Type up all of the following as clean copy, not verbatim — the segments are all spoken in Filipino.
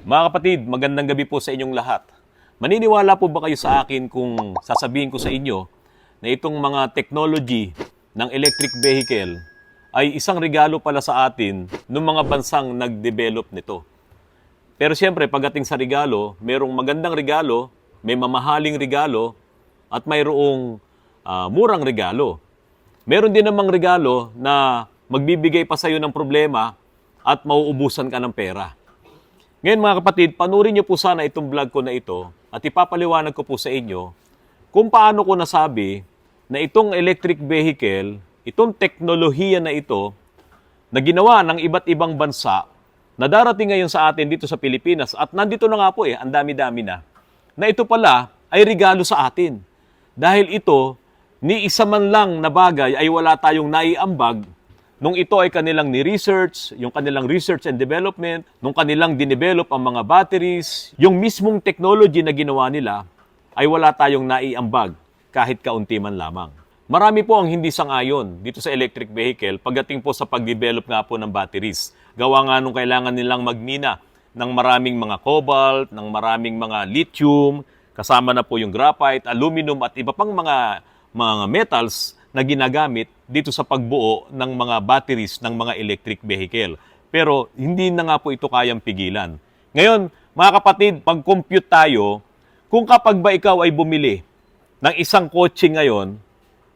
Mga kapatid, magandang gabi po sa inyong lahat. Maniniwala po ba kayo sa akin kung sasabihin ko sa inyo na itong mga technology ng electric vehicle ay isang regalo pala sa atin ng mga bansang nag-develop nito? Pero siyempre, pagdating sa regalo, merong magandang regalo, may mamahaling regalo, at mayroong murang regalo. Meron din namang regalo na magbibigay pa sa iyo ng problema at mauubusan ka ng pera. Ngayon mga kapatid, panurin niyo po sana itong vlog ko na ito at ipapaliwanag ko po sa inyo kung paano ko nasabi na itong electric vehicle, itong teknolohiya na ito na ginawa ng iba't ibang bansa na darating ngayon sa atin dito sa Pilipinas at nandito na nga po ang dami-dami na ito pala ay regalo sa atin. Dahil ito, ni isa man lang na bagay ay wala tayong naiambag nung ito ay kanilang ni-research, yung kanilang research and development, nung kanilang dinevelop ang mga batteries, yung mismong technology na ginawa nila, ay wala tayong naiambag kahit kaunti man lamang. Marami po ang hindi sang-ayon dito sa electric vehicle pagdating po sa pag-develop nga po ng batteries. Gawa nga nung kailangan nilang magmina ng maraming mga cobalt, ng maraming mga lithium, kasama na po yung graphite, aluminum at iba pang mga metals na ginagamit dito sa pagbuo ng mga batteries ng mga electric vehicle. Pero hindi na nga po ito kayang pigilan. Ngayon, mga kapatid, pag-compute tayo, kung kapag ba ikaw ay bumili ng isang kotse ngayon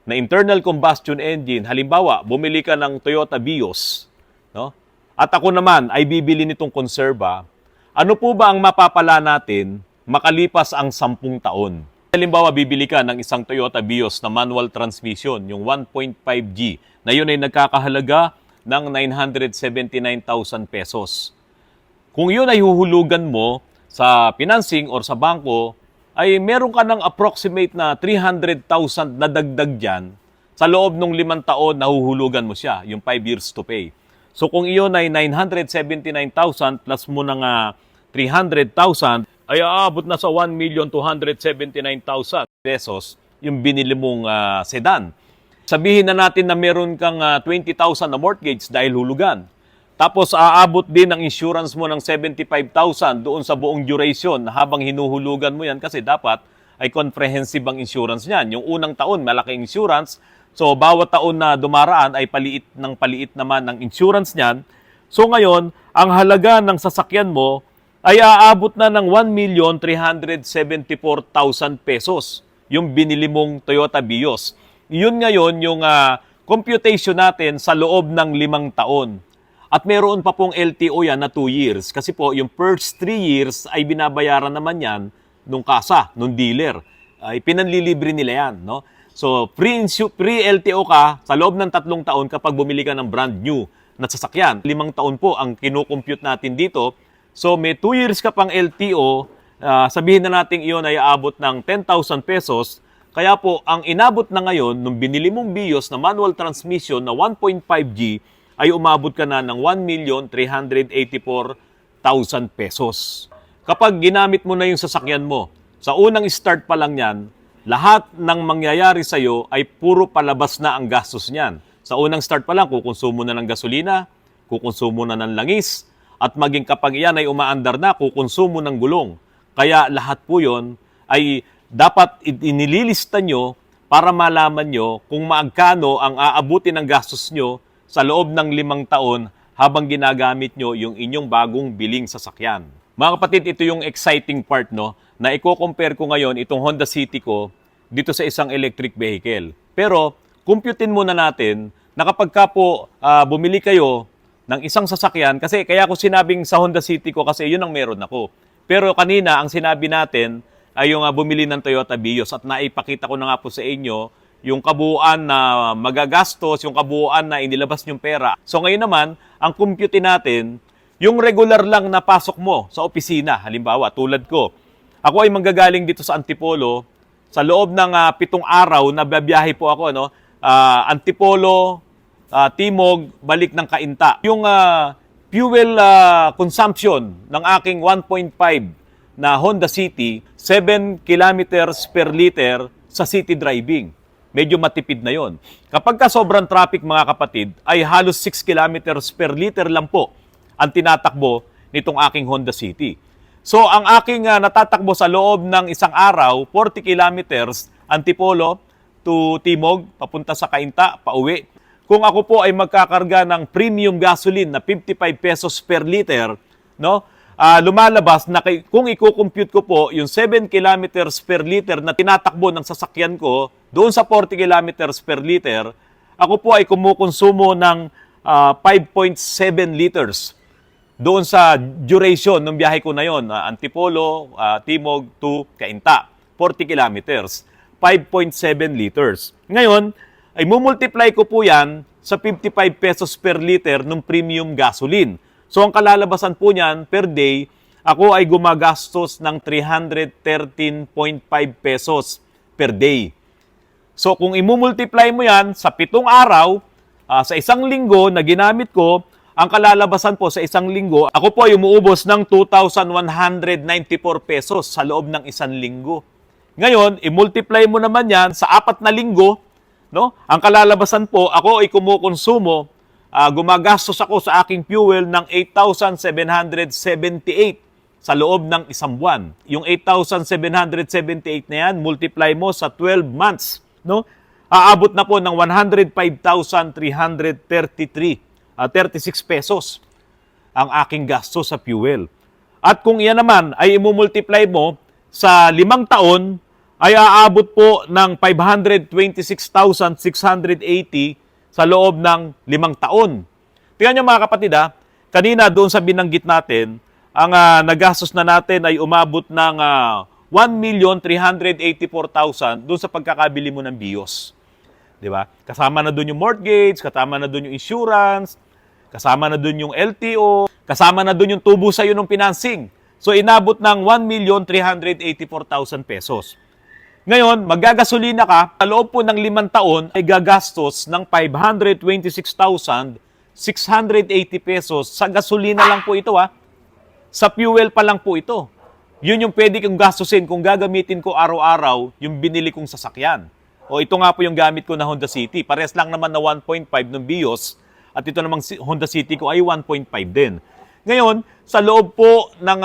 na internal combustion engine, halimbawa, bumili ka ng Toyota Vios, no? At ako naman ay bibili nitong Conserva, ano po ba ang mapapala natin makalipas ang 10 taon? Halimbawa, bibili ka ng isang Toyota Vios na manual transmission, yung 1.5G, na yun ay nagkakahalaga ng 979,000 pesos. Kung yun ay huhulugan mo sa financing or sa bangko, ay meron ka ng approximate na 300,000 na dagdag dyan sa loob ng 5 taon na huhulugan mo siya, yung 5 years to pay. So kung iyon ay 979,000 plus mo ng 300,000, ay aabot na sa 1,279,000 pesos yung binili mong sedan. Sabihin na natin na meron kang 20,000 na mortgage dahil hulugan. Tapos aabot din ang insurance mo ng 75,000 doon sa buong duration habang hinuhulugan mo yan kasi dapat ay comprehensive ang insurance niyan. Yung unang taon, malaking insurance. So bawat taon na dumaraan ay paliit naman ng insurance niyan. So ngayon, ang halaga ng sasakyan mo ay aabot na ng 1,374,000 pesos yung binili mong Toyota Vios. Yun ngayon yung computation natin sa loob ng 5 taon. At meron pa pong LTO yan na 2 years. Kasi po yung first 3 years ay binabayaran naman yan nung kasa, nung dealer. Ay pinanlilibre nila yan. No? So pre-LTO ka sa loob ng 3 taon kapag bumili ka ng brand new na sasakyan. 5 taon po ang kinukompute natin dito. So may 2 years ka pang LTO, sabihin na natin iyon ay aabot ng 10,000 pesos. Kaya po, ang inabot na ngayon, nung binili mong Vios na manual transmission na 1.5G, ay umabot ka na ng 1,384,000 pesos. Kapag ginamit mo na yung sasakyan mo, sa unang start pa lang yan, lahat ng mangyayari sa'yo ay puro palabas na ang gastos niyan. Sa unang start pa lang, kukonsumo na ng gasolina, kukonsumo na ng langis, at maging kapag iyan ay umaandar na, kukonsumo ng gulong. Kaya lahat po yon ay dapat inililista nyo para malaman nyo kung magkano ang aabuti ng gastos nyo sa loob ng 5 taon habang ginagamit nyo yung inyong bagong biling sasakyan. Mga kapatid, ito yung exciting part no, na i-compare ko ngayon itong Honda City ko dito sa isang electric vehicle. Pero, computein muna natin na kapag ka po bumili kayo ng isang sasakyan, kasi kaya ko sinabing sa Honda City ko kasi yun ang meron ako. Pero kanina, ang sinabi natin ay yung bumili ng Toyota Vios at naipakita ko na nga po sa inyo yung kabuuan na magagastos, yung kabuuan na inilabas yung pera. So ngayon naman, ang compute natin, yung regular lang na pasok mo sa opisina, halimbawa tulad ko, ako ay manggagaling dito sa Antipolo, sa loob ng 7 araw na babiyahe po ako, no? Antipolo, Timog, balik ng Cainta. Yung fuel consumption ng aking 1.5 na Honda City, 7 kilometers per liter sa city driving. Medyo matipid na yon. Kapag ka sobrang traffic mga kapatid, ay halos 6 kilometers per liter lang po ang tinatakbo nitong aking Honda City. So ang aking natatakbo sa loob ng isang araw, 40 kilometers, Antipolo to Timog, papunta sa Cainta, pauwi. Kung ako po ay magkakarga ng premium gasoline na 55 pesos per liter, no? Lumalabas na kung i-compute ko po yung 7 kilometers per liter na tinatakbo ng sasakyan ko, doon sa 40 kilometers per liter, ako po ay kumukonsumo ng 5.7 liters. Doon sa duration ng biyahe ko na yon, Antipolo, Timog to Cainta, 40 kilometers, 5.7 liters. Ngayon, ay mumultiply ko po yan sa 55 pesos per liter ng premium gasoline. So ang kalalabasan po niyan per day, ako ay gumagastos ng 313.5 pesos per day. So kung imumultiply mo yan sa 7 araw, sa isang linggo na ginamit ko, ang kalalabasan po sa isang linggo, ako po ay umuubos ng 2,194 pesos sa loob ng isang linggo. Ngayon, i-multiply mo naman yan sa 4 na linggo, no? Ang kalalabasan po, ako ay kumukonsumo, gumagastos ako sa aking fuel ng 8,778 sa loob ng isang buwan. Yung 8,778 na yan, multiply mo sa 12 months, no? Aabot na po ng 36 pesos ang aking gasto sa fuel. At kung iyan naman ay imumultiply mo sa 5 taon, ay aabot po ng 526,680 sa loob ng 5 taon. Tingnan nyo mga kapatid kanina doon sa binanggit natin, ang nagastos na natin ay umabot ng 1,384,000 doon sa pagkakabili mo ng BIOS. Diba? Kasama na doon yung mortgage, kasama na doon yung insurance, kasama na doon yung LTO, kasama na doon yung tubo sa'yo ng financing. So, inabot ng 1,384,000 pesos. Ngayon, maggagasolina ka, sa loob po ng 5 taon, ay gagastos ng 526,680 pesos. Sa gasolina lang po ito, Sa fuel pa lang po ito. Yun yung pwede kong gastusin kung gagamitin ko araw-araw yung binili kong sasakyan. O ito nga po yung gamit ko na Honda City. Pares lang naman na 1.5 ng BIOS at ito namang Honda City ko ay 1.5 din. Ngayon, sa loob po ng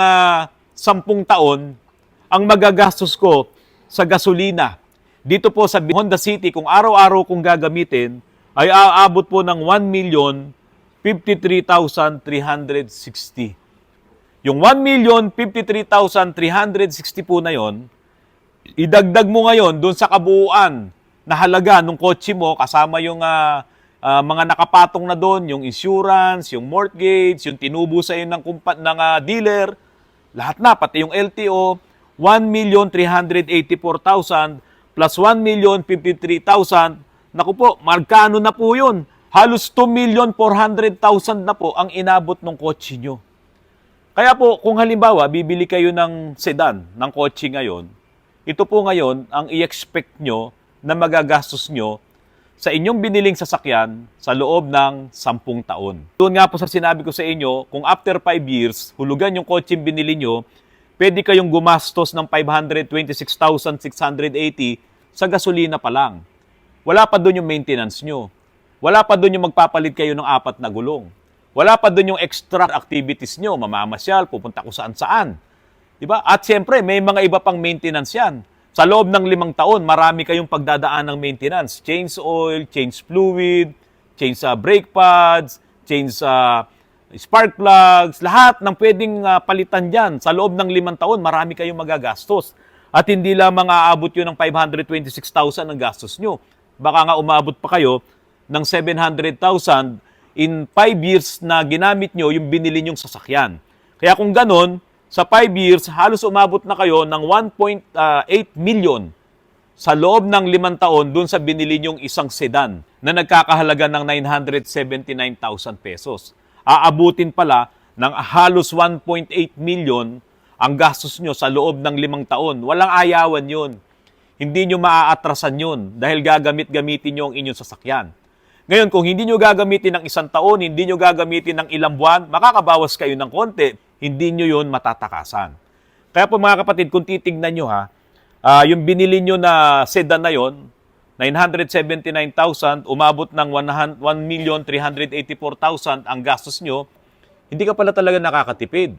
10 taon, ang magagastos ko sa gasolina, dito po sa Honda City, kung araw-araw kong gagamitin, ay aabot po ng 1,053,360. Yung 1,053,360 po na yon, idagdag mo ngayon doon sa kabuuan na halaga ng kotse mo, kasama yung mga nakapatong na doon, yung insurance, yung mortgage, yung tinubo sa iyo ng dealer, lahat na, pati yung LTO, 1,384,000 plus 1,053,000, naku po, magkano na po yun? Halos 2,400,000 na po ang inabot ng kotse nyo. Kaya po, kung halimbawa, bibili kayo ng sedan, ng kotse ngayon, ito po ngayon ang i-expect nyo na magagastos nyo sa inyong biniling sasakyan sa loob ng 10 taon. Doon nga po sa sinabi ko sa inyo, kung after 5 years, hulugan yung kotse binili nyo, pwede kayong gumastos ng 526,680 sa gasolina pa lang. Wala pa doon yung maintenance nyo. Wala pa doon yung magpapalit kayo ng 4 na gulong. Wala pa doon yung extra activities nyo, mamamasyal, pupunta kung saan-saan. Diba? At siyempre, may mga iba pang maintenance yan. Sa loob ng 5 taon, marami kayong pagdadaan ng maintenance. Change oil, change fluid, change brake pads, change spark plugs, lahat ng pwedeng palitan dyan. Sa loob ng 5 taon, marami kayong magagastos. At hindi lamang aabot yun ng 526,000 ang gastos nyo. Baka nga umabot pa kayo ng 700,000 in 5 years na ginamit nyo yung binili nyong sasakyan. Kaya kung ganon, sa 5 years, halos umabot na kayo ng 1.8 million sa loob ng 5 taon dun sa binili nyong isang sedan na nagkakahalaga ng 979,000 pesos. Aabutin pala ng halos 1.8 million ang gastos nyo sa loob ng 5 taon. Walang ayawan yun. Hindi nyo maaatrasan yun dahil gagamitin nyo ang inyong sasakyan. Ngayon, kung hindi nyo gagamitin ng 1 taon, hindi nyo gagamitin ng ilang buwan, makakabawas kayo ng konti. Hindi nyo yun matatakasan. Kaya po mga kapatid, kung titignan nyo yung binili nyo na sedan na yon, 979,000, umabot ng 1,384,000 ang gastos nyo, hindi ka pala talaga nakakatipid.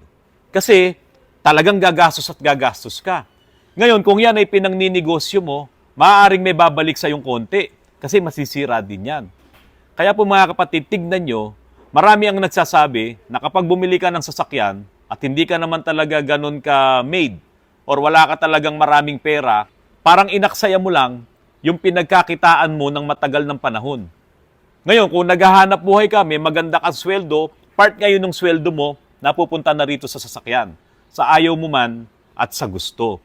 Kasi talagang gagastos at gagastos ka. Ngayon, kung yan ay pinangninegosyo mo, maaaring may babalik sa yung konti kasi masisira din yan. Kaya po mga kapatid, tignan nyo, marami ang nagsasabi na kapag bumili ka ng sasakyan at hindi ka naman talaga ganun ka made or wala ka talagang maraming pera, parang inaksaya mo lang yung pinagkakitaan mo ng matagal ng panahon. Ngayon, kung naghahanap buhay ka, may maganda kang sweldo, part ngayon ng sweldo mo, napupunta na rito sa sasakyan. Sa ayaw mo man at sa gusto.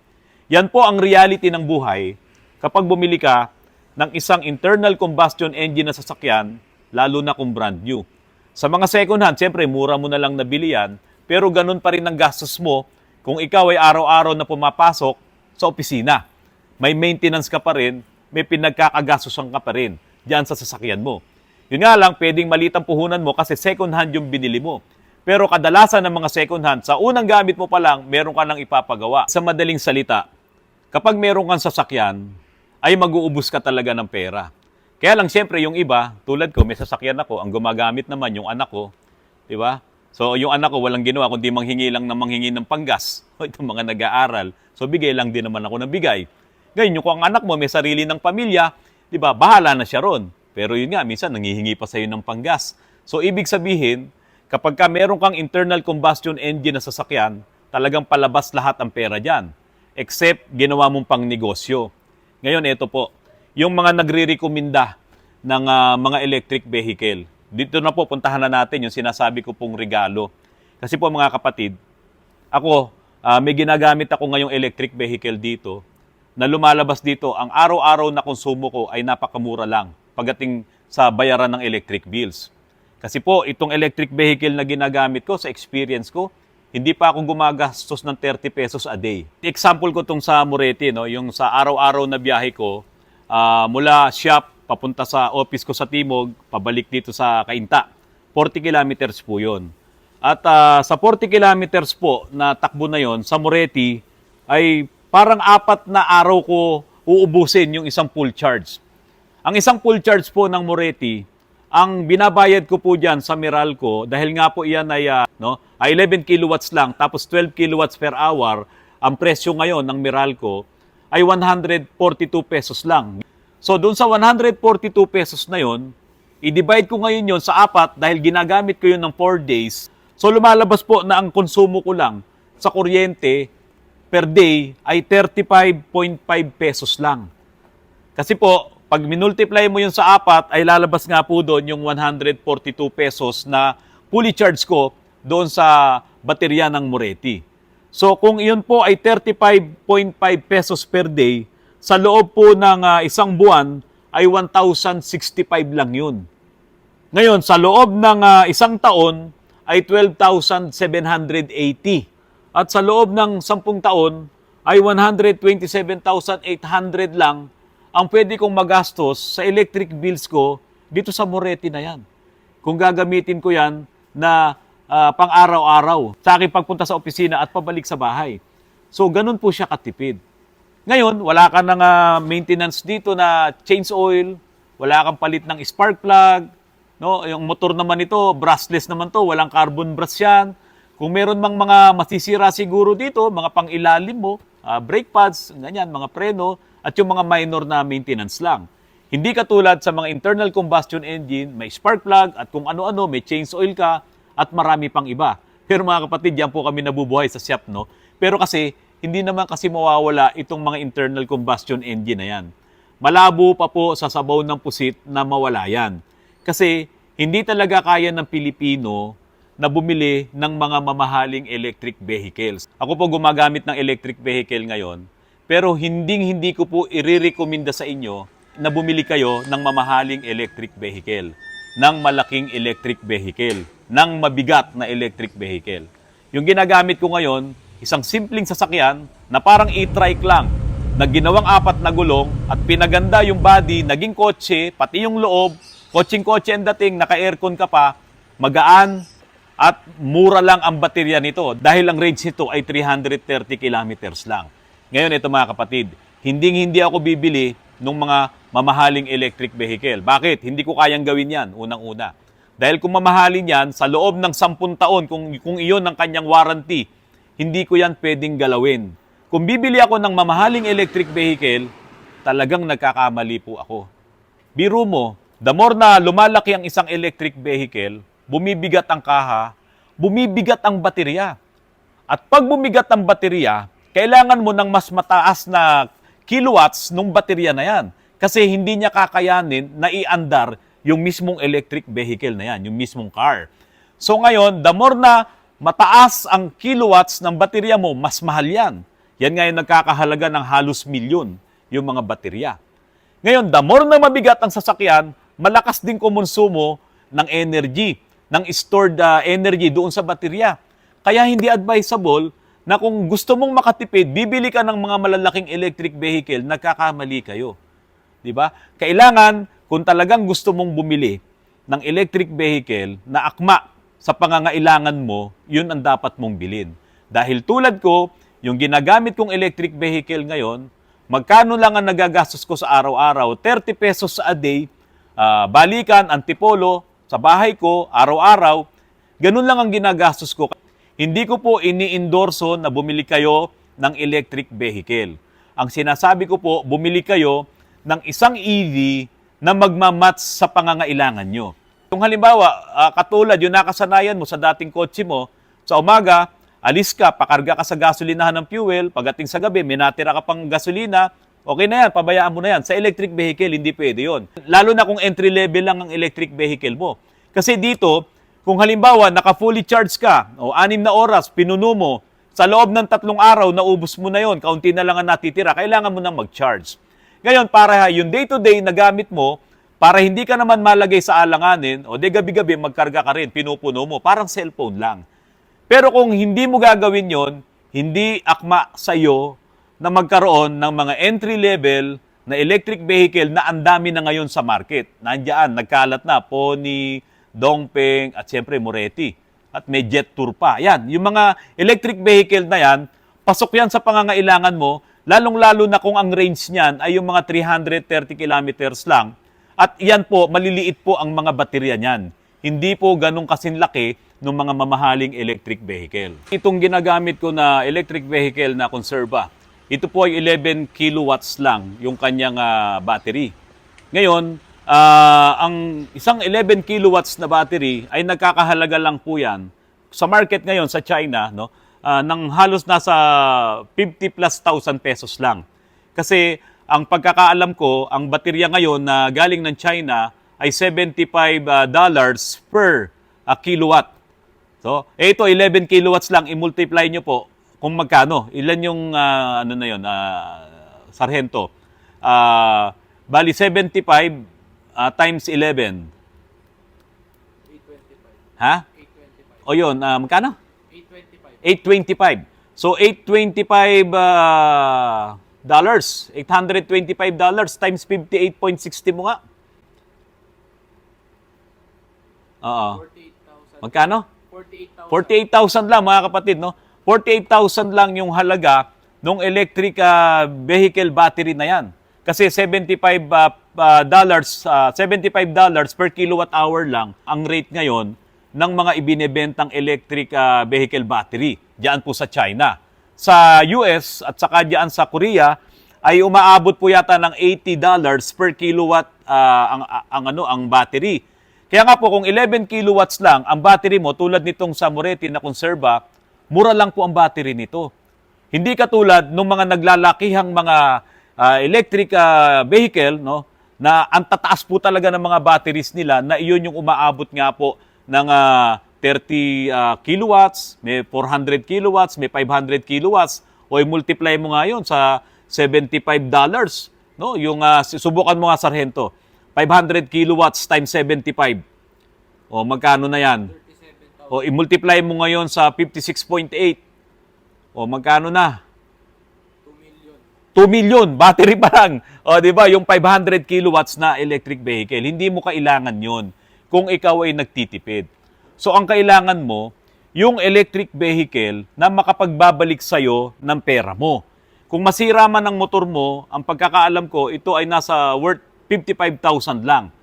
Yan po ang reality ng buhay kapag bumili ka ng isang internal combustion engine na sasakyan, lalo na kung brand new. Sa mga second hand, siyempre, mura mo na lang nabili yan, pero ganun pa rin ang gastos mo kung ikaw ay araw-araw na pumapasok sa opisina. May maintenance ka pa rin, may pinagkakagastosan ka pa rin diyan sa sasakyan mo. Yun nga lang, pwedeng maliit ang puhunan mo kasi second hand yung binili mo. Pero kadalasan ng mga second hand, sa unang gamit mo pa lang, meron ka nang ipapagawa. Sa madaling salita, kapag meron kang sasakyan, ay mag-uubos ka talaga ng pera. Kaya lang siyempre yung iba, tulad ko, may sasakyan ako, ang gumagamit naman yung anak ko, di ba? So yung anak ko walang ginawa kundi manghingi lang na manghingi ng panggas. O itong mga nag-aaral, so bigay lang din naman ako ng bigay. Ngayon, kung ang anak mo may sarili ng pamilya, di ba, bahala na siya ron. Pero yun nga, minsan nangihingi pa sa'yo ng panggas. So ibig sabihin, kapag ka meron kang internal combustion engine na sasakyan, talagang palabas lahat ang pera dyan. Except ginawa mong pang negosyo. Ngayon, ito po, yung mga nagre-recommenda ng mga electric vehicle. Dito na po, puntahan na natin yung sinasabi ko pong regalo. Kasi po mga kapatid, ako, may ginagamit ako ngayong electric vehicle dito na lumalabas dito, ang araw-araw na konsumo ko ay napakamura lang pagdating sa bayaran ng electric bills. Kasi po, itong electric vehicle na ginagamit ko, sa experience ko, hindi pa akong gumagastos ng 30 pesos a day. Example ko itong sa Moretti, no? Yung sa araw-araw na biyahe ko, mula shop, papunta sa office ko sa Timog, pabalik dito sa Cainta. 40 kilometers po yun. At sa 40 kilometers po na takbo na yon sa Moretti, ay parang 4 na araw ko uubusin yung isang full charge. Ang isang full charge po ng Moretti, ang binabayad ko po dyan sa Meralco, dahil nga po iyan ay 11 kilowatts lang, tapos 12 kilowatts per hour, ang presyo ngayon ng Meralco ay 142 pesos lang. So doon sa 142 pesos na yon, i-divide ko ngayon yon sa 4 dahil ginagamit ko yun ng 4 days. So lumalabas po na ang konsumo ko lang sa kuryente per day ay 35.5 pesos lang. Kasi po, pag minultiply mo yun sa 4, ay lalabas nga po doon yung 142 pesos na fully charge ko doon sa baterya ng Moretti. So kung yun po ay 35.5 pesos per day, sa loob po ng isang buwan ay 1,065 lang yun. Ngayon, sa loob ng isang taon ay 12,780. At sa loob ng 10 taon ay 127,800 lang ang pwede kong magastos sa electric bills ko dito sa Moretti na yan. Kung gagamitin ko yan na pang-araw-araw sa aking pagpunta sa opisina at pabalik sa bahay. So, ganun po siya katipid. Ngayon, wala ka ng maintenance dito na change oil, wala kang palit ng spark plug, no? Yung motor naman ito, brushless naman to, walang carbon brush yan. Kung meron mang mga masisira siguro dito, mga pang-ilalim mo, brake pads, ganyan, mga preno, at yung mga minor na maintenance lang. Hindi katulad sa mga internal combustion engine, may spark plug at kung ano-ano, may change oil ka at marami pang iba. Pero mga kapatid, yan po kami nabubuhay sa shop, no? Pero kasi, hindi naman kasi mawawala itong mga internal combustion engine na yan. Malabo pa po sa sabaw ng pusit na mawala yan. Kasi hindi talaga kaya ng Pilipino na bumili ng mga mamahaling electric vehicles. Ako po gumagamit ng electric vehicle ngayon, pero hindi ko po i-recommenda sa inyo na bumili kayo ng mamahaling electric vehicle, ng malaking electric vehicle, ng mabigat na electric vehicle. Yung ginagamit ko ngayon, isang simpleng sasakyan na parang e-trike lang, na ginawang 4 na gulong at pinaganda yung body, naging kotse, pati yung loob, kotseng-kotse ang dating, naka-aircon ka pa, magaan at mura lang ang baterya nito dahil ang range nito ay 330 kilometers lang. Ngayon ito mga kapatid, hindi ako bibili ng mga mamahaling electric vehicle. Bakit? Hindi ko kayang gawin yan, unang-una. Dahil kung mamahalin yan, sa loob ng 10 taon, kung iyon ang kanyang warranty, hindi ko yan pwedeng galawin. Kung bibili ako ng mamahaling electric vehicle, talagang nagkakamali po ako. Biro mo, the more na lumalaki ang isang electric vehicle, bumibigat ang kaha, bumibigat ang baterya. At pag bumigat ang baterya, kailangan mo ng mas mataas na kilowatts nung baterya na yan. Kasi hindi niya kakayanin na iandar yung mismong electric vehicle na yan, yung mismong car. So ngayon, the more na mataas ang kilowatts ng baterya mo, mas mahal yan. Yan ngayon nagkakahalaga ng halos milyon yung mga baterya. Ngayon, the more na mabigat ang sasakyan, malakas din kumonsumo ng energy, ng stored energy doon sa baterya. Kaya hindi advisable na kung gusto mong makatipid, bibili ka ng mga malalaking electric vehicle, nagkakamali kayo. Diba? Kailangan, kung talagang gusto mong bumili ng electric vehicle na akma sa pangangailangan mo, yun ang dapat mong bilhin. Dahil tulad ko, yung ginagamit kong electric vehicle ngayon, magkano lang ang nagagastos ko sa araw-araw? 30 pesos a day, balikan, antipolo, sa bahay ko, araw-araw, ganun lang ang ginagastos ko. Hindi ko po ini-endorso na bumili kayo ng electric vehicle. Ang sinasabi ko po, bumili kayo ng isang EV na magmamatch sa pangangailangan nyo. Kung halimbawa, katulad yung nakasanayan mo sa dating kotse mo, sa umaga, alis ka, pakarga ka sa gasolinahan ng fuel, pagdating sa gabi, may natira ka pang gasolina, okay na yan, pabayaan mo na yan. Sa electric vehicle, hindi pwede yun. Lalo na kung entry level lang ang electric vehicle mo. Kasi dito, kung halimbawa, naka-fully charge ka, o 6 na oras, pinuno mo, sa loob ng 3 araw, naubos mo na yon, kaunti na lang ang natitira, kailangan mo nang mag-charge. Ngayon, para yung day-to-day na gamit mo, para hindi ka naman malagay sa alanganin, o di gabi-gabi magkarga ka rin, pinupuno mo, parang cellphone lang. Pero kung hindi mo gagawin yon, hindi akma sa iyo na magkaroon ng mga entry-level na electric vehicle na ang dami na ngayon sa market. Nandiyan, nagkalat na, Pony, Dongfeng, at siyempre Moretti. At may Jet Tour pa. Yan, yung mga electric vehicle na yan, pasok yan sa pangangailangan mo, lalong-lalo na kung ang range niyan ay yung mga 330 kilometers lang. At yan po, maliliit po ang mga baterya niyan. Hindi po ganun kasinlaki ng mga mamahaling electric vehicle. Itong ginagamit ko na electric vehicle na Conserva, ito po ay 11 kilowatts lang yung kanyang battery. Ngayon, ang isang 11 kilowatts na battery ay nagkakahalaga lang po yan sa market ngayon sa China, no, ng halos nasa 50 plus thousand pesos lang. Kasi ang pagkakaalam ko, ang baterya ngayon na galing ng China ay $75 per kilowatt. So, ito 11 kilowatts lang, i-multiply nyo po kung magkano. Ilan yung ano na yun, sarhento. Bali 75 times 11. 825. Ha? 825. O yun, magkano? 825. 825. So, $825 $825 times 58.60 mo nga. Oo. 48,000. Magkano? 48,000. 48,000 lang mga kapatid, no? 48,000 lang yung halaga ng electric vehicle battery na yan. Kasi $75 per kilowatt hour lang ang rate ngayon ng mga ibinebentang electric vehicle battery diyan po sa China. Sa US at saka diyan sa Korea ay umaabot po yata ng $80 per kilowatt ang battery. Kaya nga po kung 11 kilowatts lang ang battery mo tulad nitong sa Moretti na Conserva, mura lang po ang battery nito. Hindi katulad ng mga naglalakihang mga electric vehicle, no, na ang tataas po talaga ng mga batteries nila na iyon yung umaabot nga po ng 30 kilowatts, may 400 kilowatts, may 500 kilowatts, o i-multiply mo nga yun sa $75, no? Yung subukan mo nga sarhento. 500 kilowatts times 75. O magkano na yan? 37,000. O i-multiply mo ngayon sa 56.8. O magkano na? 2 million. 2 million, battery pa lang. O, di ba, yung 500 kilowatts na electric vehicle, hindi mo kailangan yon kung ikaw ay nagtitipid. So, ang kailangan mo, yung electric vehicle na makapagbabalik sa'yo ng pera mo. Kung masira man ang motor mo, ang pagkakaalam ko, ito ay nasa worth 55,000 lang.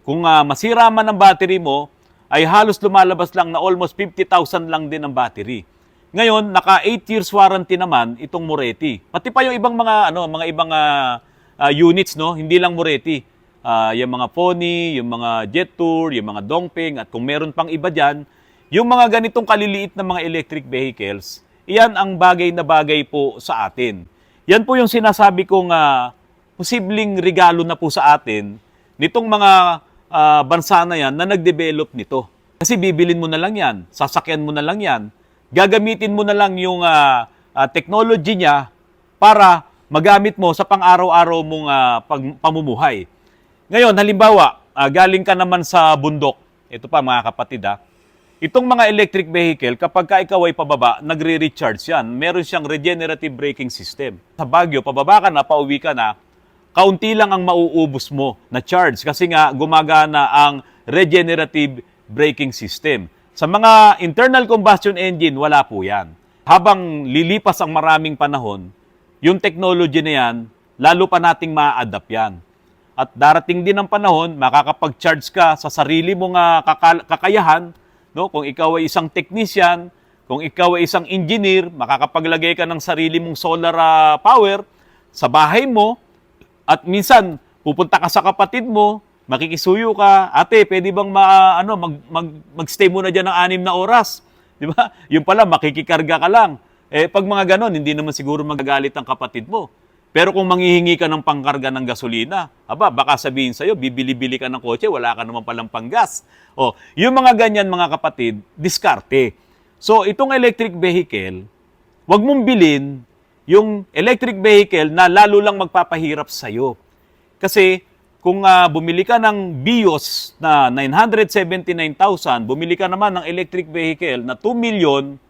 Kung masira man ang battery mo, ay halos lumalabas lang na almost 50,000 lang din ang battery. Ngayon, naka 8 years warranty naman itong Moretti. Pati pa yung ibang mga ibang units, no, hindi lang Moretti. Yung mga Pony, yung mga Jet Tour, yung mga Dongping, at kung meron pang iba diyan, yung mga ganitong kaliliit na mga electric vehicles, iyan ang bagay na bagay po sa atin. Yan po yung sinasabi kong posibleng regalo na po sa atin nitong mga bansa na yan na nag-develop nito. Kasi bibilin mo na lang yan, sasakyan mo na lang yan, gagamitin mo na lang yung technology niya para magamit mo sa pang-araw-araw mong pamumuhay. Ngayon, halimbawa, galing ka naman sa bundok. Ito pa mga kapatid itong mga electric vehicle, kapag ka ikaw ay pababa, nagre-recharge yan. Meron siyang regenerative braking system. Sa Baguio, pababa ka na, pauwi ka na, kaunti lang ang mauubos mo na charge kasi nga gumagana ang regenerative braking system. Sa mga internal combustion engine, wala po yan. Habang lilipas ang maraming panahon, yung technology na yan, lalo pa nating ma-adapt yan. At darating din ang panahon, makakapag-charge ka sa sarili mong kakayahan. No? Kung ikaw ay isang technician, kung ikaw ay isang engineer, makakapaglagay ka ng sarili mong solar power sa bahay mo. At minsan, pupunta ka sa kapatid mo, makikisuyo ka, ate, pwede bang mag-stay muna dyan ng 6 na oras? Di ba? Yung pala, makikikarga ka lang. Pag mga ganon, hindi naman siguro magagalit ang kapatid mo. Pero kung manghihingi ka ng pangkarga ng gasolina, baka sabihin sa'yo, bibili-bili ka ng kotse, wala ka naman palang panggas. Yung mga ganyan mga kapatid, diskarte. So, itong electric vehicle, wag mong bilhin yung electric vehicle na lalo lang magpapahirap sa'yo. Kasi, kung bumili ka ng Vios na 979,000, bumili ka naman ng electric vehicle na 2 million,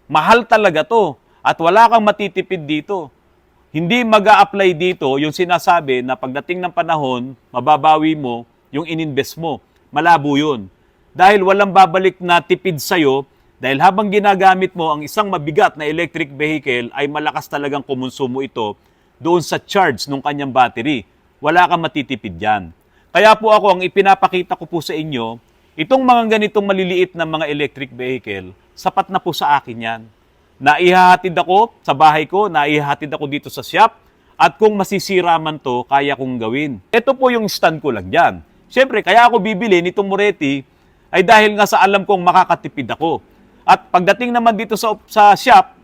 mahal talaga to. At wala kang matitipid dito. Hindi mag-a-apply dito yung sinasabi na pagdating ng panahon, mababawi mo yung ininvest mo. Malabo yun. Dahil walang babalik na tipid sa'yo, dahil habang ginagamit mo ang isang mabigat na electric vehicle, ay malakas talagang kumonsumo ito doon sa charge ng kanyang battery. Wala kang matitipid dyan. Kaya po ako, ang ipinapakita ko po sa inyo, itong mga ganitong maliliit na mga electric vehicle, sapat na po sa akin yan. Naihahatid ako sa bahay ko, naihahatid ako dito sa shop, at kung masisira man to, kaya kong gawin. Ito po yung stand ko lang dyan. Siyempre, kaya ako bibili nitong Moretti, ay dahil nga sa alam kong makakatipid ako. At pagdating naman dito sa shop,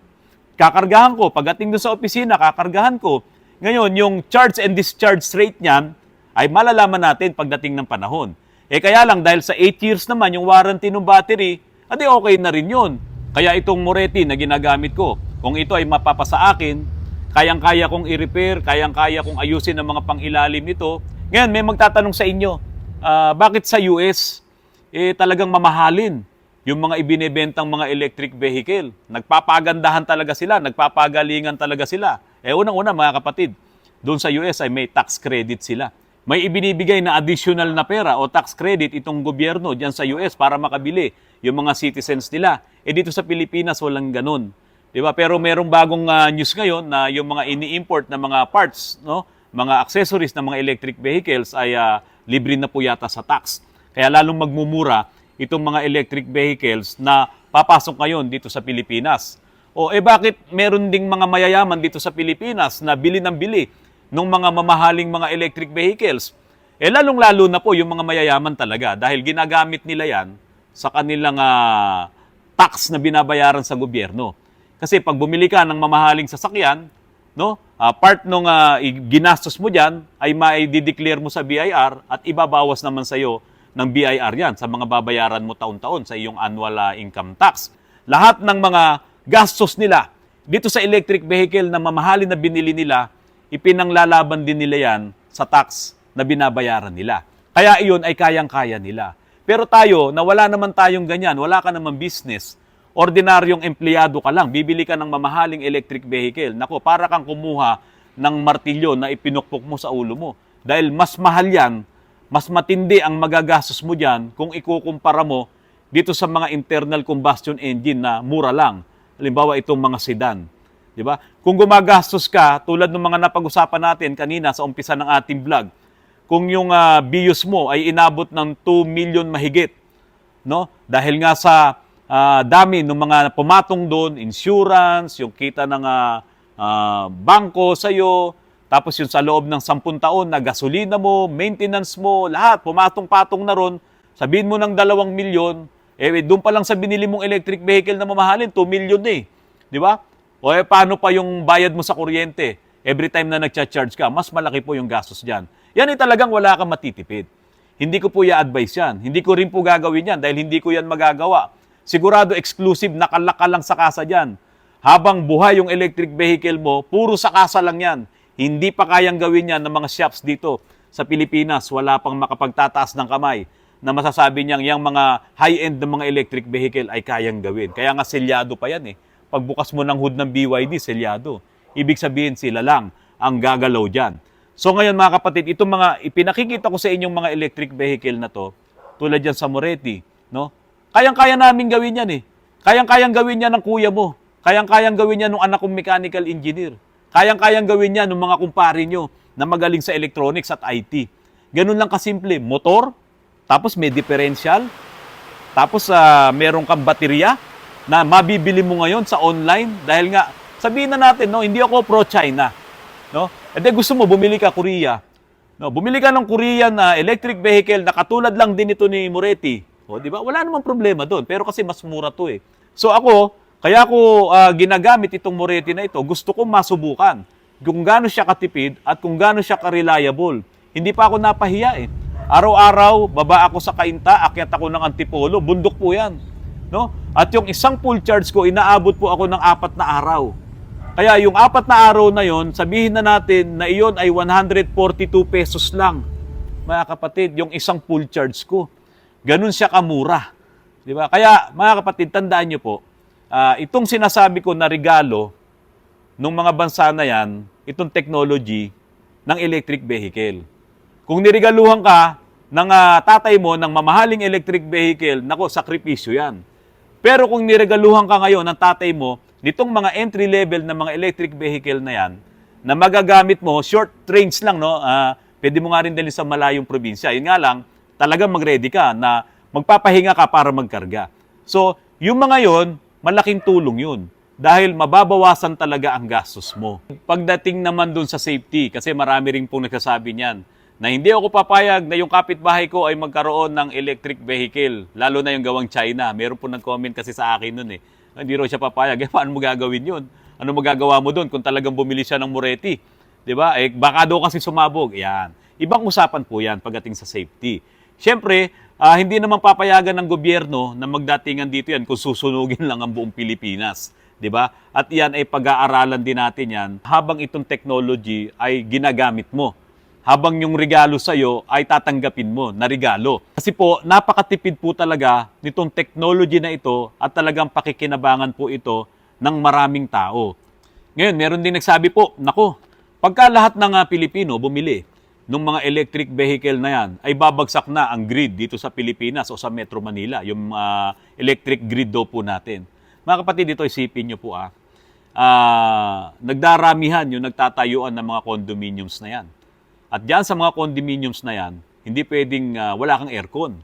kakargahan ko. Pagdating doon sa opisina, kakargahan ko. Ngayon, yung charge and discharge rate niyan, ay malalaman natin pagdating ng panahon. Kaya lang, dahil sa 8 years naman, yung warranty ng battery, adi okay na rin yun. Kaya itong Moretti na ginagamit ko, kung ito ay mapapasa akin, kayang-kaya kong i-repair, kayang-kaya kong ayusin ang mga pang-ilalim nito. Ngayon, may magtatanong sa inyo, bakit sa US, talagang mamahalin yung mga ibinebentang mga electric vehicle? Nagpapagandahan talaga sila, nagpapagalingan talaga sila. Unang-una mga kapatid, doon sa US ay may tax credit sila. May ibinibigay na additional na pera o tax credit itong gobyerno dyan sa US para makabili yung mga citizens nila. Dito sa Pilipinas, walang ganun. Diba? Pero merong bagong news ngayon na yung mga ini-import na mga parts, no? Mga accessories ng mga electric vehicles ay libre na po yata sa tax. Kaya lalong magmumura itong mga electric vehicles na papasok ngayon dito sa Pilipinas. Bakit meron ding mga mayayaman dito sa Pilipinas na bili ng bili ng mga mamahaling mga electric vehicles? Lalong-lalo na po yung mga mayayaman talaga dahil ginagamit nila yan sa kanilang tax na binabayaran sa gobyerno. Kasi pag bumili ka ng mamahaling sasakyan, no, part nung ginastos mo diyan ay mai-declare mo sa BIR at ibabawas naman sa iyo ng BIR yan sa mga babayaran mo taon-taon sa iyong annual income tax. Lahat ng mga gastos nila dito sa electric vehicle na mamahalin na binili nila, ipinanglalaban din nila yan sa tax na binabayaran nila. Kaya iyon ay kayang-kaya nila. Pero tayo, na wala naman tayong ganyan, wala ka naman business, ordinaryong empleyado ka lang, bibili ka ng mamahaling electric vehicle. Nako, para kang kumuha ng martilyo na ipinukpok mo sa ulo mo. Dahil mas mahal yan, mas matindi ang magagastos mo dyan kung ikukumpara mo dito sa mga internal combustion engine na mura lang. Halimbawa, itong mga sedan. Diba? Kung gumagastos ka, tulad ng mga napag-usapan natin kanina sa umpisa ng ating vlog, kung yung Vios mo ay inabot ng 2 million mahigit, no? Dahil nga sa dami ng mga pumatong doon, insurance, yung kita ng bangko sa'yo, tapos yung sa loob ng 10 taon na gasolina mo, maintenance mo, lahat, pumatong-patong na ron, sabihin mo ng 2 milyon, doon pa lang sa binili mong electric vehicle na mamahalin, 2 milyon eh. Di ba? O paano pa yung bayad mo sa kuryente? Every time na nagcha-charge ka, mas malaki po yung gastos dyan. Yan talagang wala kang matitipid. Hindi ko po i-advise yan. Hindi ko rin po gagawin yan dahil hindi ko yan magagawa. Sigurado exclusive, nakalaka lang sa kasa dyan. Habang buhay yung electric vehicle mo, puro sa kasa lang yan. Hindi pa kayang gawin yan ng mga shops dito sa Pilipinas. Wala pang makapagtataas ng kamay na masasabi niyang yung mga high-end ng mga electric vehicle ay kayang gawin. Kaya nga selyado pa yan eh. Pagbukas mo ng hood ng BYD, selyado. Ibig sabihin sila lang ang gagalaw dyan. So ngayon mga kapatid, itong mga ipinakikita ko sa inyong mga electric vehicle na to, tulad yan sa Moretti, no? Kayang-kaya namin gawin yan eh. Kayang-kayang gawin yan ng kuya mo. Kayang-kayang gawin yan ng anak kong mechanical engineer. Kayang-kayang gawin yan ng mga kumpare nyo na magaling sa electronics at IT. Ganun lang kasimple. Motor, tapos may differential, tapos meron kang baterya na mabibili mo ngayon sa online dahil nga sabihin na natin, no, hindi ako pro-China. No? E gusto mo, bumili ka Korea. No, bumili ka ng Korean na electric vehicle na katulad lang din ito ni Moretti. O, di ba? Wala namang problema doon. Pero kasi mas mura to eh. So ako, kaya ako ginagamit itong Moretti na ito, gusto ko masubukan kung gaano siya katipid at kung gaano siya ka-reliable. Hindi pa ako napahiya eh. Araw-araw, baba ako sa Kainta, akyat ako ng Antipolo, bundok po yan. No? At yung isang full charge ko, inaabot po ako ng 4 na araw. Kaya yung 4 na araw na yon, sabihin na natin na iyon ay 142 pesos lang. Mga kapatid, yung isang full charge ko. Ganun siya kamura. Di ba? Kaya mga kapatid, tandaan nyo po, itong sinasabi ko na regalo ng mga bansa na yan, itong technology ng electric vehicle. Kung niregaluhan ka ng tatay mo ng mamahaling electric vehicle, nako, sakripisyo yan. Pero kung niregaluhan ka ngayon ng tatay mo, nitong mga entry level na mga electric vehicle na yan, na magagamit mo, short range lang, no? Pwede mo nga rin dalhin sa malayong probinsya. Yun nga lang, talagang mag-ready ka na magpapahinga ka para magkarga. So, yung mga yon, malaking tulong yun. Dahil mababawasan talaga ang gastos mo. Pagdating naman dun sa safety, kasi marami rin pong nagsasabi niyan, na hindi ako papayag na yung kapitbahay ko ay magkaroon ng electric vehicle, lalo na yung gawang China. Meron po nag-comment kasi sa akin nun eh. Hindi raw siya papayag. Paano mo gagawin yun? Ano magagawa mo doon kung talagang bumili siya ng Moretti? Diba? Baka daw kasi sumabog. Yan. Ibang usapan po yan pagdating sa safety. Siyempre, hindi naman papayagan ng gobyerno na magdatingan dito yan kung susunugin lang ang buong Pilipinas. Diba? At yan ay pag-aaralan din natin yan habang itong technology ay ginagamit mo. Habang yung regalo sa'yo ay tatanggapin mo na regalo. Kasi po, napakatipid po talaga nitong technology na ito at talagang pakikinabangan po ito ng maraming tao. Ngayon, meron din nagsabi po, nako, pagka lahat ng Pilipino bumili ng mga electric vehicle na yan, ay babagsak na ang grid dito sa Pilipinas o sa Metro Manila, yung electric grid daw po natin. Mga kapatid, dito isipin nyo po nagdaramihan yung nagtatayuan ng mga condominiums na yan. At diyan sa mga condominiums na yan, hindi pwedeng wala kang aircon.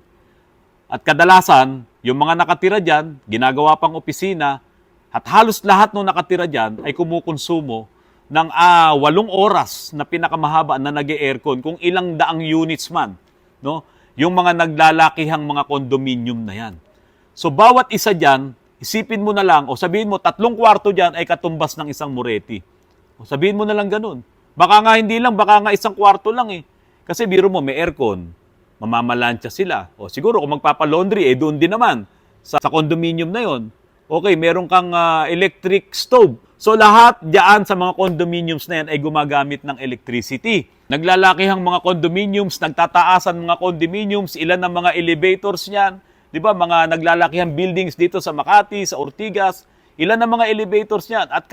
At kadalasan, yung mga nakatira dyan, ginagawa pang opisina, at halos lahat ng nakatira dyan ay kumukonsumo ng 8 oras na pinakamahaba na nag-aircon kung ilang daang units man. No? Yung mga naglalakihang mga condominium na yan. So bawat isa dyan, isipin mo na lang, o sabihin mo, 3 kwarto dyan ay katumbas ng isang Moretti. O sabihin mo na lang ganun. Baka nga hindi lang, baka nga 1 kwarto lang eh. Kasi biro mo, may aircon, mamamalansya sila. O siguro kung magpapalaundry, doon din naman sa condominium na yon. Okay, meron kang electric stove. So lahat diyan sa mga condominiums na yan ay gumagamit ng electricity. Naglalakihang mga condominiums, nagtataasan mga condominiums, ilan ang mga elevators niyan. 'Di ba? Mga naglalakihang buildings dito sa Makati, sa Ortigas, ilan ang mga elevators niyan at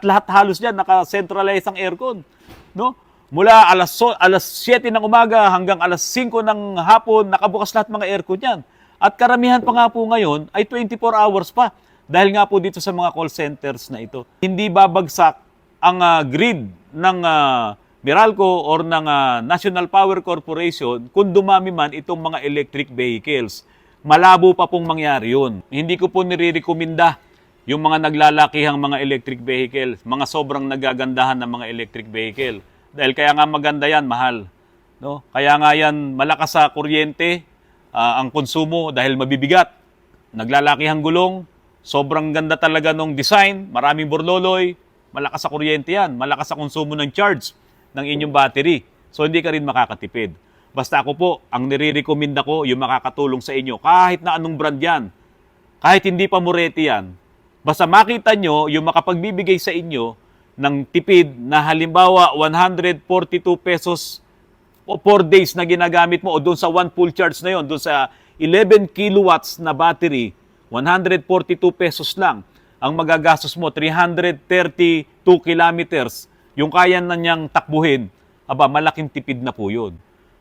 lahat halos diyan naka-centralize ang aircon. No? Mula alas 7 ng umaga hanggang alas 5 ng hapon, nakabukas lahat mga aircon yan. At karamihan pa nga po ngayon ay 24 hours pa. Dahil nga po dito sa mga call centers na ito. Hindi babagsak ang grid ng Meralco or ng National Power Corporation kung dumami man itong mga electric vehicles. malabo pa pong mangyari yun. Hindi ko po nire-recommenda yung mga naglalakihang mga electric vehicle, mga sobrang nagagandahan ng mga electric vehicle. Dahil kaya nga maganda yan, mahal. No? Kaya nga yan, malakas sa kuryente, ang konsumo dahil mabibigat. Naglalakihang gulong, sobrang ganda talaga ng design, maraming burloloy, malakas sa kuryente yan, malakas sa konsumo ng charge ng inyong battery. So hindi ka rin makakatipid. Basta ako po, ang nire-recommenda ko, yung makakatulong sa inyo, kahit na anong brand yan, kahit hindi pa Moretti yan, basta makita nyo yung makapagbibigay sa inyo ng tipid na halimbawa 142 pesos o 4 days na ginagamit mo o doon sa 1 full charge na yon, doon sa 11 kilowatts na battery, 142 pesos lang. Ang magagastos mo, 332 kilometers, yung kaya na niyang takbuhin, aba, malaking tipid na po yun.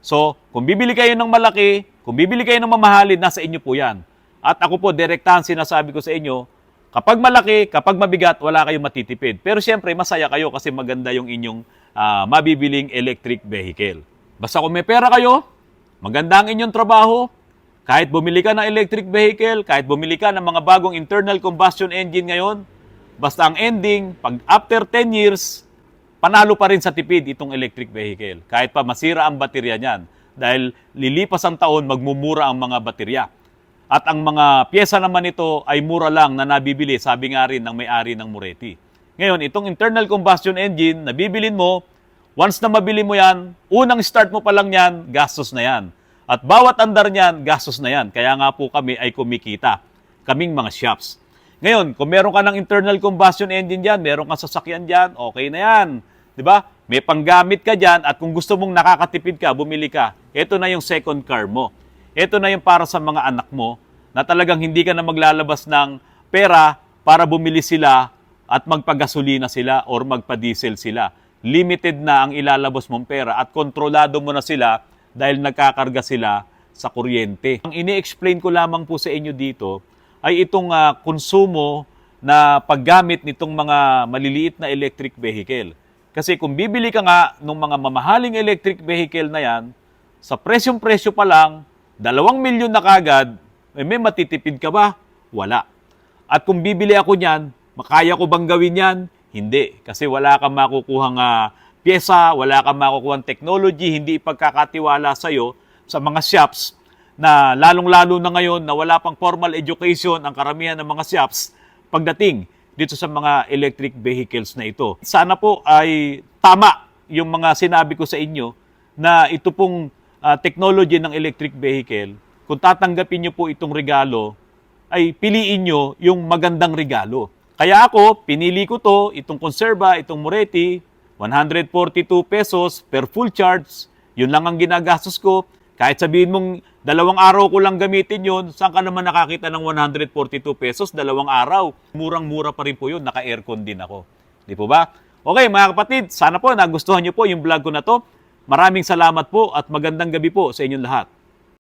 So, kung bibili kayo ng malaki, kung bibili kayo ng mamahalin, nasa inyo po yan. At ako po, direktahan sinasabi ko sa inyo, kapag malaki, kapag mabigat, wala kayong matitipid. Pero siyempre, masaya kayo kasi maganda yung inyong mabibiling electric vehicle. Basta kung may pera kayo, maganda ang inyong trabaho, kahit bumili ka ng electric vehicle, kahit bumili ka ng mga bagong internal combustion engine ngayon, basta ang ending, pag after 10 years, panalo pa rin sa tipid itong electric vehicle. Kahit pa masira ang baterya niyan. Dahil lilipas ang taon, magmumura ang mga baterya. At ang mga pyesa naman ito ay mura lang na nabibili, sabi nga rin ng may-ari ng Moretti. Ngayon, itong internal combustion engine na bibilin mo, once na mabili mo yan, unang start mo pa lang yan, gastos na yan. At bawat andar niyan, gastos na yan. Kaya nga po kami ay kumikita, kaming mga shops. Ngayon, kung meron ka ng internal combustion engine dyan, meron kang sasakyan dyan, okay na yan. Diba? May panggamit ka dyan at kung gusto mong nakakatipid ka, bumili ka. Ito na yung second car mo. Ito na yung para sa mga anak mo na talagang hindi ka na maglalabas ng pera para bumili sila at magpagasolina sila or magpa-diesel sila. Limited na ang ilalabas mong pera at kontrolado mo na sila dahil nagkakarga sila sa kuryente. Ang ini-explain ko lamang po sa inyo dito ay itong konsumo na paggamit nitong mga maliliit na electric vehicle. Kasi kung bibili ka nga ng mga mamahaling electric vehicle na yan, sa presyong-presyo pa lang, 2 milyon na kagad, may matitipid ka ba? Wala. At kung bibili ako niyan, makaya ko bang gawin yan? Hindi. Kasi wala kang makukuhang pyesa, wala kang makukuhang technology, hindi ipagkakatiwala sa'yo sa mga shops na lalong-lalo na ngayon na wala pang formal education ang karamihan ng mga shops pagdating dito sa mga electric vehicles na ito. Sana po ay tama yung mga sinabi ko sa inyo na ito pong technology ng electric vehicle, kung tatanggapin nyo po itong regalo, ay piliin nyo yung magandang regalo. Kaya ako, pinili ko to, itong Conserva, itong Moretti, 142 pesos per full charge, yun lang ang ginagastos ko. Kahit sabihin mong 2 araw ko lang gamitin yun, saan ka naman nakakita ng 142 pesos, 2 araw? Murang-mura pa rin po yun, naka-aircon din ako. Di po ba? Okay mga kapatid, sana po nagustuhan nyo po yung vlog ko na to. Maraming salamat po at magandang gabi po sa inyong lahat.